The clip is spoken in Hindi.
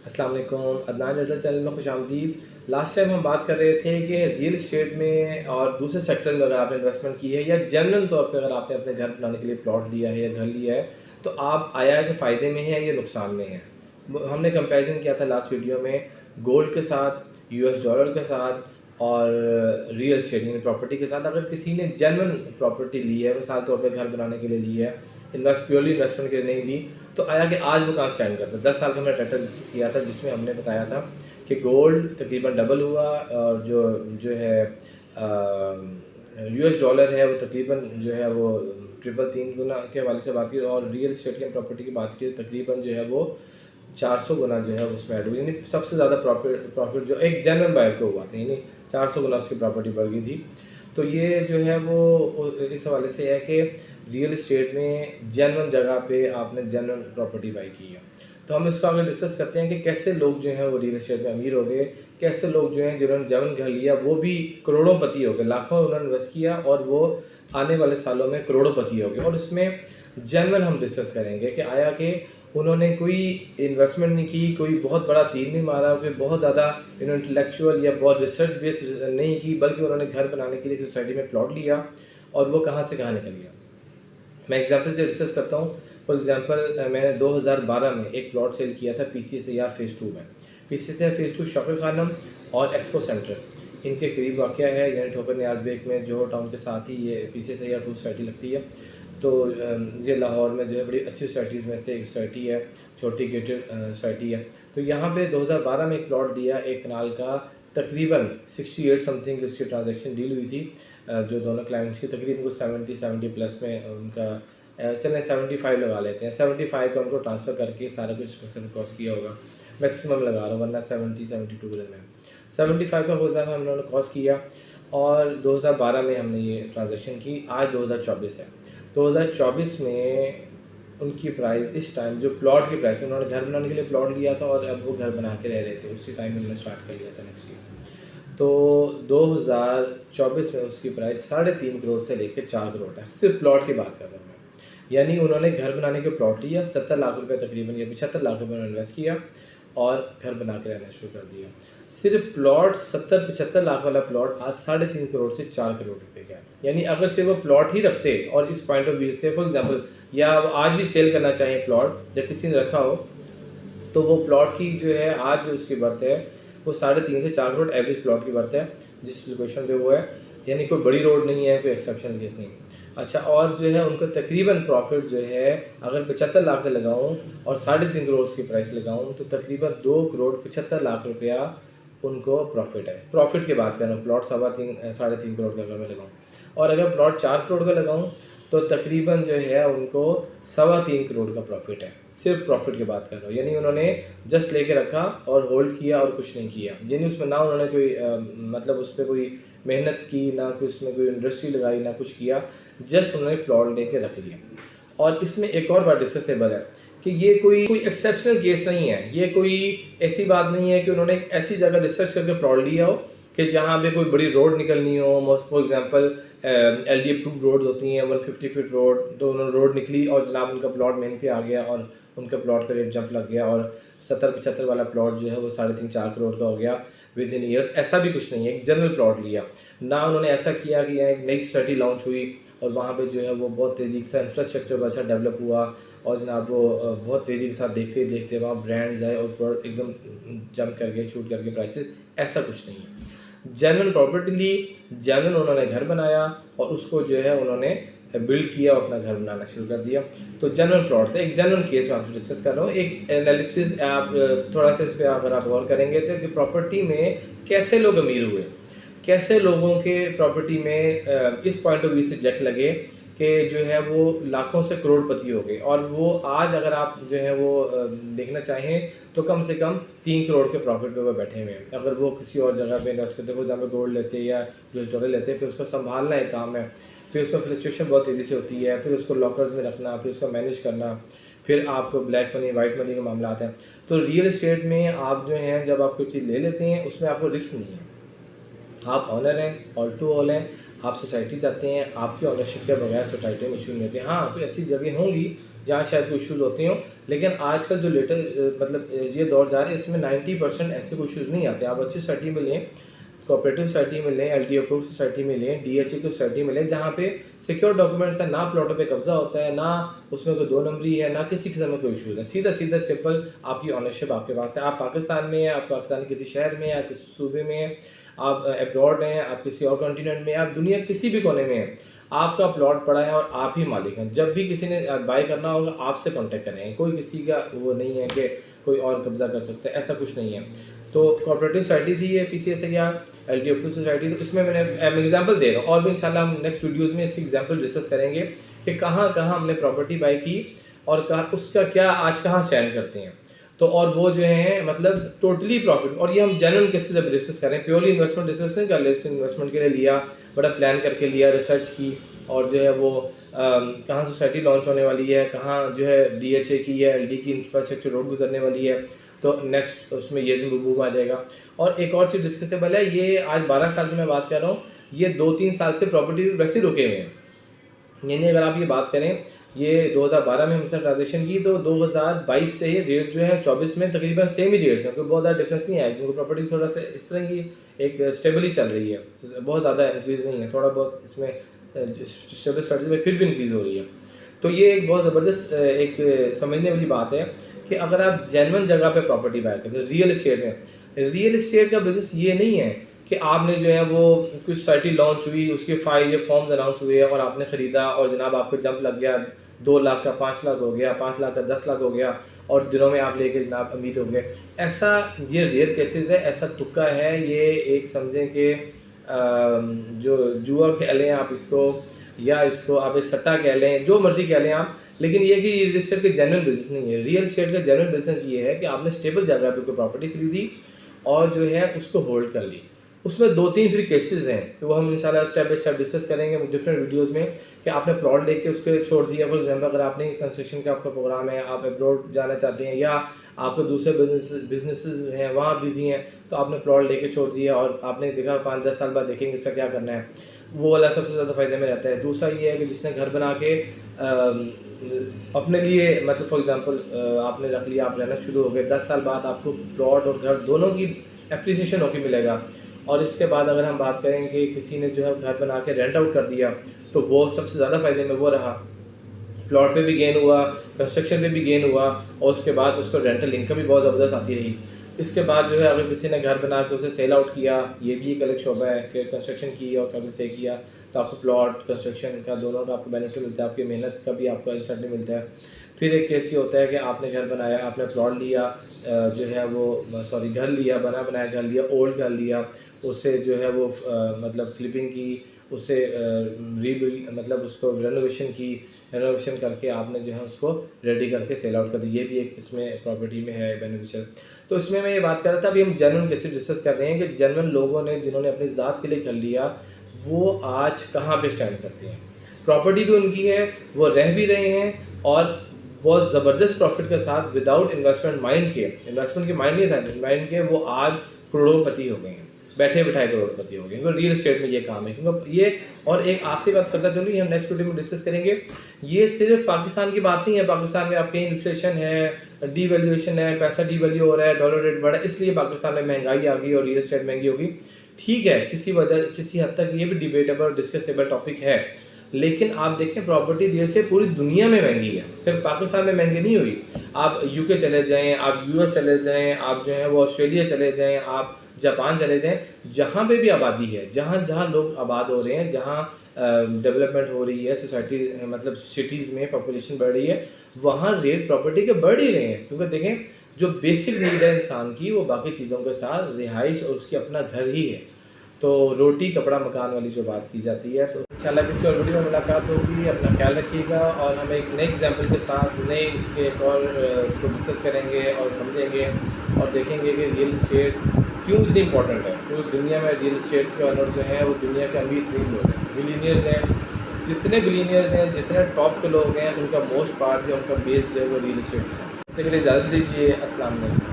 अस्सलाम वालेकुम, अदनान रियल चैनल में खुशामदीद। लास्ट टाइम हम बात कर रहे थे कि रियल एस्टेट में और दूसरे सेक्टर में अगर आपने इन्वेस्टमेंट की है या जनरल तौर पे अगर आपने अपने घर बनाने के लिए प्लॉट लिया है या घर लिया है, तो आप आया कि फ़ायदे में है या नुकसान में है। हमने कंपैरिजन किया था लास्ट वीडियो में गोल्ड के साथ, यूएस डॉलर के साथ और रियल एस्टेट यानी प्रॉपर्टी के साथ। अगर किसी ने जेन्युइन प्रॉपर्टी ली है, मिसाल तौर पे घर बनाने के लिए ली है, प्योरली इन्वेस्टमेंट के लिए नहीं ली, तो आया कि आज वो कहाँ स्टैंड करता है। 10 साल का हमने डाटा किया था जिसमें हमने बताया था कि गोल्ड तकरीबन डबल हुआ और जो जो है यूएस डॉलर है वो तकरीबन जो है वो ट्रिपल 3 गुना के हवाले से बात की, और रियल एस्टेट की प्रॉपर्टी की बात की तो तकरीबन जो है वो 400 गुना जो है उसमें ऐड हुई, यानी सबसे ज़्यादा प्रॉफिट जो एक जेन्युइन बायर को हुआ था, यानी 400 गुना उसकी प्रॉपर्टी बढ़ गई थी। तो ये जो है वो इस हवाले से है कि रियल एस्टेट में जेन्युइन जगह पे आपने जेन्युइन प्रॉपर्टी बाई की है। तो हम इसको आगे डिस्कस करते हैं कि कैसे लोग जो हैं वो रियल एस्टेट में अमीर हो गए, कैसे लोग जो हैं जिन्होंने जेन्युइन घर लिया वो भी करोड़ोंपति हो गए, लाखों उन्होंने इन्वेस्ट किया और वो आने वाले सालों में करोड़ोंपति हो गए। और इसमें जेन्युइन हम डिस्कस करेंगे कि आया कि उन्होंने कोई इन्वेस्टमेंट नहीं की, कोई बहुत बड़ा तीर नहीं मारा, कोई बहुत ज़्यादा इंटेलेक्चुअल या बहुत रिसर्च बेस्ड नहीं की, बल्कि उन्होंने घर बनाने के लिए सोसाइटी में प्लॉट लिया और वो कहाँ से कहाँ निकल गया। मैं एग्जांपल से डिस्कस करता हूँ। फॉर एग्जांपल मैंने 2012 में एक प्लॉट सेल किया था PCSAR फेज़ 2 में। PCSAR फेज़ 2 शौकत खानम और एक्सपो सेंटर इनके करीब वाक़या है, यानी ठोकर नियाज़ बेग में जोहर टाउन के साथ ही ये PCSAR 2 सोसाइटी लगती है। तो ये लाहौर में जो है बड़ी अच्छी सोसाइटीज़ में से एक सोसाइटी है, छोटी गेटेड सोसाइटी है। तो यहाँ पे 2012 में एक प्लॉट दिया, एक कनाल का, तकरीबन 68 समथिंग उसकी ट्रांजैक्शन डील हुई थी जो दोनों क्लाइंट्स की, तकरीबन कुछ 70 प्लस में उनका चलें 75 लगा लेते हैं, 75 का उनको ट्रांसफ़र करके सारा कुछ कॉस्ट किया होगा, मैक्सिमम लगा रहा हूँ वरना 72 के में 75 का हो जाना हम लोगों ने कॉस्ट किया। और 2012 में हमने ये ट्रांजैक्शन की। आज 2024 है, 2024 में उनकी प्राइस इस टाइम जो प्लॉट की प्राइस, उन्होंने घर बनाने के लिए प्लॉट लिया था और अब वो घर बना के रह रहे थे, उसी टाइम उन्होंने स्टार्ट कर लिया था नेक्स्ट ईयर। तो 2024 में उसकी प्राइस 3.5 करोड़ से लेकर 4 करोड़ है, सिर्फ प्लॉट की बात कर रहा हूँ मैं। यानी उन्होंने घर बनाने के प्लॉट लिया, 70 लाख रुपए तकरीबन या 75 लाख रुपए उन्होंने इन्वेस्ट किया और घर बना के रहना शुरू कर दिया। सिर्फ प्लॉट 70-75 लाख वाला प्लॉट आज 3.5 करोड़ से 4 करोड़ रुपए का है। यानी अगर सिर्फ वो प्लॉट ही रखते और इस पॉइंट ऑफ व्यू से फॉर एग्जांपल, या आज भी सेल करना चाहें प्लॉट या किसी ने रखा हो, तो वो प्लॉट की जो है आज जो उसकी बर्थ है वो 3.5 से 4 करोड़ एवरेज प्लॉट की बर्थ है जिस लोकेशन पे वो है, यानी कोई बड़ी रोड नहीं है, कोई एक्सेप्शनल केस नहीं। अच्छा, और जो है उनको तकरीबन प्रॉफिट जो है अगर 75 लाख से लगाऊं और 3.5 करोड़ की प्राइस लगाऊं तो तकरीबन 2 करोड़ 75 लाख रुपया उनको प्रॉफिट है। प्रॉफिट की बात कर रहा हूँ, प्लॉट 3.5 करोड़ का अगर मैं लगाऊँ, और अगर प्लॉट 4 करोड़ का लगाऊँ तो तकरीबन जो है उनको 3.25 करोड़ का प्रॉफिट है। सिर्फ प्रॉफिट की बात कर रहा हूँ, यानी उन्होंने जस्ट लेके रखा और होल्ड किया और कुछ नहीं किया, यानी उसमें ना उन्होंने कोई मतलब उस पर कोई मेहनत की, ना कोई उसमें कोई इंडस्ट्री लगाई, ना कुछ किया, जस्ट उन्होंने प्लॉट लेके रख लिया। और इसमें एक और बात डिस्कसेबल है कि ये कोई एक्सेप्शनल केस नहीं है, ये कोई ऐसी बात नहीं है कि उन्होंने एक ऐसी जगह रिसर्च करके प्लॉट लिया हो कि जहाँ पे कोई बड़ी रोड निकलनी हो। For example LD approved roads होती हैं 150 फीट रोड, तो उन्होंने रोड निकली और जनाब उनका प्लॉट मेन पे आ गया और उनका प्लॉट का रेट जंप लग गया और 70-75 वाला प्लॉट जो है वो 3.5-4 करोड़ का हो गया विद इन ईयर। ऐसा भी कुछ नहीं है, एक जनरल प्लॉट लिया ना। उन्होंने ऐसा किया कि यहाँ एक नई सोसाइटी लॉन्च हुई और वहाँ पे जो है वो बहुत तेज़ी से इंफ्रास्ट्रक्चर अच्छा डेवलप हुआ और जनाब वो बहुत तेज़ी के साथ देखते ही देखते वहाँ ब्रांड्स आए और प्रोडक्ट एकदम जंप कर गए, शूट करके प्राइसेस। ऐसा कुछ नहीं है, जेन्युइन प्रॉपर्टी ली, जेन्युइन उन्होंने घर बनाया और उसको जो है उन्होंने बिल्ड किया और अपना घर बनाना शुरू कर दिया। तो जेन्युइन प्लॉट था, एक जेन्युइन केस में आपसे डिस्कस कर रहा हूँ। एक एनालिसिस आप थोड़ा सा इस पर अगर आप गौर करेंगे तो कि प्रॉपर्टी में कैसे लोग अमीर हुए, कैसे लोगों के प्रॉपर्टी में इस पॉइंट ऑफ व्यू से जट लगे कि जो है वो लाखों से करोड़पति हो गए। और वो आज अगर आप जो है वो देखना चाहें तो कम से कम 3 करोड़ के प्रॉफिट पे वो बैठे हुए हैं। अगर वो किसी और जगह पे इन्वेस्ट करते, जहाँ पे गोल्ड लेते या जो डॉलर लेते, फिर उसको संभालना एक काम है, फिर उसका फ्लक्चुएशन बहुत तेज़ी से होती है, फिर उसको लॉकर्स में रखना, फिर उसको मैनेज करना, फिर आपको ब्लैक मनी वाइट मनी के मामला आते हैं। तो रियल इस्टेट में आप जो हैं जब आप कोई चीज़ ले लेते हैं उसमें आपको रिस्क नहीं है, आप ऑनर हैं, ऑल टू ऑल हैं, आप सोसाइटी चाहते हैं, आपकी ऑनरशिप के बगैर सोसाइटी में इशू नहीं होते। हाँ, कोई ऐसी जगह होंगी जहाँ शायद कोई इशूज़ होते हों, लेकिन आजकल जो लेटेस्ट मतलब ये दौर जा रहा है, इसमें 90% ऐसे कोई इशूज़ नहीं आते। आप अच्छी सोसाइटी में लें, कोऑपरेटिव सोसाइटी में लें, एलडी अप्रूव्ड सोसाइटी में लें, डीएचए की सोसाइटी में लें, जहाँ पे सिक्योर डॉक्यूमेंट्स है, ना प्लॉटों पे कब्जा होता है, ना उसमें कोई 2 नंबरी है, ना किसी किस्म में कोई इशूज़ है। सीधा-सीधा सिंपल आपकी ओनरशिप आपके पास है। आप पाकिस्तान में हैं, आप पाकिस्तान के किसी शहर में हैं, आप किसी सूबे में हैं, आप अब्रॉड हैं, आप किसी और कॉन्टिनेंट में हैं, आप दुनिया किसी भी कोने में हैं, आपका प्लॉट पड़ा है और आप ही मालिक हैं। जब भी किसी ने बाय करना होगा, आपसे कॉन्टैक्ट करेंगे। कोई किसी का वो नहीं है कि कोई और कब्ज़ा कर सकता है, ऐसा कुछ नहीं है। तो कोऑपरेटिव सोसाइटी थी ये पीसीएस है या एलडी अप्रूव्ड सोसाइटी, तो इसमें मैंने एग्जांपल दे रहा हूँ, और भी इंशाल्लाह हम नेक्स्ट वीडियोस में इसकी एग्जांपल डिस्कस करेंगे कि कहाँ-कहाँ हमने प्रॉपर्टी बाय की और कहाँ उसका क्या आज कहाँ स्टैंड करते हैं। तो और वो जो है मतलब टोटली प्रॉफिट, और ये हम जेन्युइन केसेस अब डिस्कस करें, प्योरली इन्वेस्टमेंट डिस्कस नहीं कर रहे। इन्वेस्टमेंट के लिए लिया, बड़ा प्लान करके लिया, रिसर्च की, और जो है वो कहाँ सोसाइटी लॉन्च होने वाली है, कहाँ जो है डीएचए की या एलडी की इंफ्रास्ट्रक्चर रोड गुजरने वाली है, तो नेक्स्ट उसमें ये बूम आ जाएगा। और एक और चीज़ डिस्कसेबल है, ये आज 12 साल की मैं बात कर रहा हूँ, ये 2-3 साल से प्रॉपर्टी वैसे ही रुके हुए हैं। यानी अगर आप ये बात करें, ये 2012 में हमसे ट्रांजेक्शन की, तो 2022 से ये रेट जो है 24 में तकरीबन सेम ही रेट्स हैं, कोई बहुत ज़्यादा डिफरेंस नहीं आया, क्योंकि प्रॉपर्टी थोड़ा सा इस तरह की एक स्टेबली चल रही है, बहुत ज़्यादा इंक्रीज़ नहीं है, थोड़ा बहुत इसमें स्टेबल स्टडीज में फिर भी इंक्रीज़ हो रही है। तो ये एक बहुत ज़बरदस्त एक समझने वाली बात है कि अगर आप जेन्युइन जगह पे प्रॉपर्टी बाय करते हैं, रियल इस्टेट में, रियल इस्टेट का बिजनेस ये नहीं है कि आपने जो है वो कुछ सोसाइटी लॉन्च हुई, उसके फाइल या फॉर्म्स अनाउंस हुए और आपने ख़रीदा और जनाब आपको जंप लग गया, 2 लाख का 5 लाख हो गया, 5 लाख का 10 लाख हो गया और दिनों में आप लेके जनाब अमीर हो गए। ऐसा ये रेयर केसेस है, ऐसा तुक्का है, ये एक समझें कि जो जुआ कह लें आप इसको, या इसको आप एक सट्टा कह लें, जो मर्जी कह लें आप, लेकिन ये कि रियल इस्टेट का जेन्युइन बिजनेस नहीं है। रियल इस्टेट का जेन्युइन बिजनेस ये है कि आपने स्टेबल जगह पे कोई प्रॉपर्टी खरीदी और जो है उसको होल्ड कर ली। उसमें 2-3 फिर केसेस हैं, तो वो हम इंशाल्लाह स्टेप बाय स्टेप डिस्कस करेंगे डिफरेंट वीडियोस में, कि आपने प्लॉट लेके उसके छोड़ दिया। फॉर एग्जांपल अगर आपने कंस्ट्रक्शन का आपका प्रोग्राम है, आप अब्रॉड जाना चाहते हैं या आपके दूसरे बिजनेसेस हैं वहाँ बिजी हैं, तो आपने प्लॉट लेके छोड़ दिया और आपने देखा 5-10 साल बाद देखेंगे इसका क्या करना है, वो वाला सबसे ज़्यादा फ़ायदे में रहता है। दूसरा ये है कि जिसने घर बना के अपने लिए मतलब फॉर एग्जांपल आपने रख लिया, आप रहना शुरू हो गए, 10 साल बाद आपको प्लॉट और घर दोनों की एप्रिसिएशन होकर मिलेगा। और इसके बाद अगर हम बात करें कि किसी ने जो है घर बना के रेंट आउट कर दिया, तो वो सबसे ज़्यादा फ़ायदे में वो रहा, प्लॉट पे भी गेन हुआ, कंस्ट्रक्शन पे भी गेन हुआ, और उसके बाद उसको रेंटल इनकम भी बहुत ज़बरदस्त आती रही। इसके बाद जो है अगर किसी ने घर बना के उसे सेल आउट किया, ये भी एक अलग शोबा है कि कंस्ट्रक्शन की और कभी से किया, तो आपको प्लॉट कंस्ट्रक्शन का दोनों का आपको बेनिफिट मिलता है, आपकी मेहनत का भी आपको इंसेंटिव मिलता है। फिर एक केस ये होता है कि आपने घर बनाया, आपने प्लॉट लिया, जो है वो घर लिया, बना बनाया घर लिया, ओल्ड घर लिया, उससे जो है वो मतलब फ्लिपिंग की, उसे रीबिल्ड मतलब उसको रेनोवेशन की, रेनोवेशन करके आपने जो है उसको रेडी करके सेल आउट कर दी। ये भी एक इसमें प्रॉपर्टी में है बेनिफिशियल। तो इसमें मैं ये बात कर रहा था, अभी हम जेन्युइन केसेस डिस्कस कर रहे हैं कि जेन्युइन लोगों ने जिन्होंने अपनी ज़ात के लिए कर लिया, वो आज कहाँ पे स्टैंड करते हैं। प्रॉपर्टी भी उनकी है, वो रह भी रहे हैं और बहुत ज़बरदस्त प्रॉफिट के साथ, विदाउट इन्वेस्टमेंट माइंड के, इन्वेस्टमेंट के माइंड नहीं था, माइंड के, वो आज करोड़पति हो गए हैं, बैठे बिठाए करोड़पति हो गए, क्योंकि रियल एस्टेट में ये काम है। क्योंकि ये, और एक आखिरी बात करता चलूँ, ये हम नेक्स्ट वीडियो में डिस्कस करेंगे, ये सिर्फ पाकिस्तान की बात नहीं है। पाकिस्तान में आप कहीं इन्फ्लेशन है, डीवैल्यूएशन है, पैसा डीवैल्यू हो रहा है, डॉलर रेट बढ़ा, इसलिए पाकिस्तान में महंगाई आ गई और रियल एस्टेट महंगी होगी। ठीक है, किसी हद तक ये भी डिबेटेबल और डिस्कसेबल टॉपिक है, लेकिन आप देखें प्रॉपर्टी रियल एस्टेट पूरी दुनिया में महंगी है, सिर्फ पाकिस्तान में महंगी नहीं हुई। आप यूके चले जाएं, आप यूएस चले जाएं, आप जो है वो ऑस्ट्रेलिया चले जाएं, आप जापान चले जाएं, जहाँ पे भी आबादी है, जहाँ जहाँ लोग आबाद हो रहे हैं, जहाँ डेवलपमेंट हो रही है, सोसाइटी मतलब सिटीज़ में पॉपुलेशन बढ़ रही है, वहाँ रेट प्रॉपर्टी के बढ़ ही रहे हैं। क्योंकि देखें, जो बेसिक नीड है इंसान की, वो बाकी चीज़ों के साथ रिहाइश और उसकी अपना घर ही है। तो रोटी कपड़ा मकान वाली जो बात की जाती है। तो इंशाल्लाह किसी और वीडियो में मुलाकात होगी। अपना ख्याल रखिएगा और हम एक नए एग्जाम्पल के साथ नए इसके एक और इसको डिस्कस करेंगे और समझेंगे और देखेंगे कि रियल इस्टेट क्यों इतनी इंपॉर्टेंट है। क्योंकि दुनिया में रियल इस्टेट के ऑनर जो हैं वो दुनिया के अमीर तरीन लोग हैं, बिलियनियर्स हैं। जितने बिलियनियर्स हैं, जितने टॉप के लोग हैं, उनका मोस्ट पार्ट है, उनका बेस जो है वो रियल इस्टेट है। तो के लिए इजाज़त दीजिए। अस्सलाम वालेकुम।